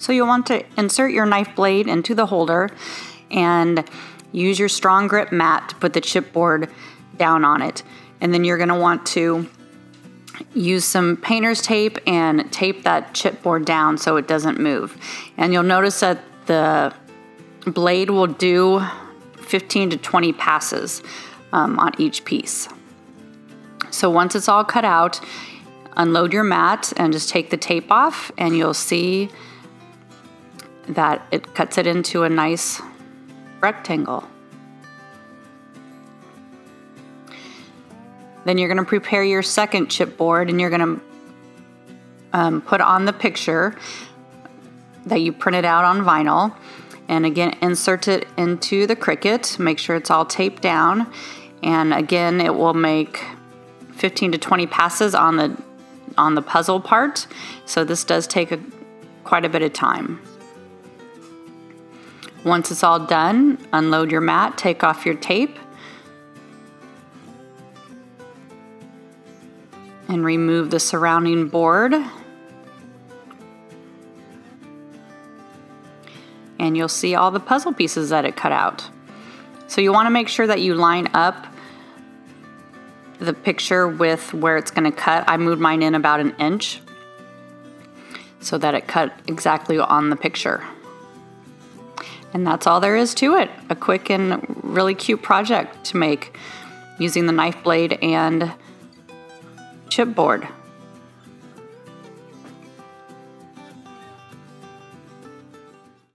So you'll want to insert your knife blade into the holder and use your strong grip mat to put the chipboard down on it. And then you're going to want to use some painter's tape and tape that chipboard down so it doesn't move. And you'll notice that the blade will do 15 to 20 passes on each piece. So once it's all cut out, unload your mat and just take the tape off, and you'll see that it cuts it into a nice rectangle. Then you're going to prepare your second chipboard, and you're going to put on the picture that you printed out on vinyl, and again insert it into the Cricut. Make sure it's all taped down, and again it will make 15 to 20 passes on the puzzle part, so this does take quite a bit of time. Once it's all done, unload your mat, take off your tape, and remove the surrounding board. And you'll see all the puzzle pieces that it cut out. So you want to make sure that you line up the picture with where it's going to cut. I moved mine in about 1 inch so that it cut exactly on the picture. And that's all there is to it. A quick and really cute project to make using the knife blade and chipboard.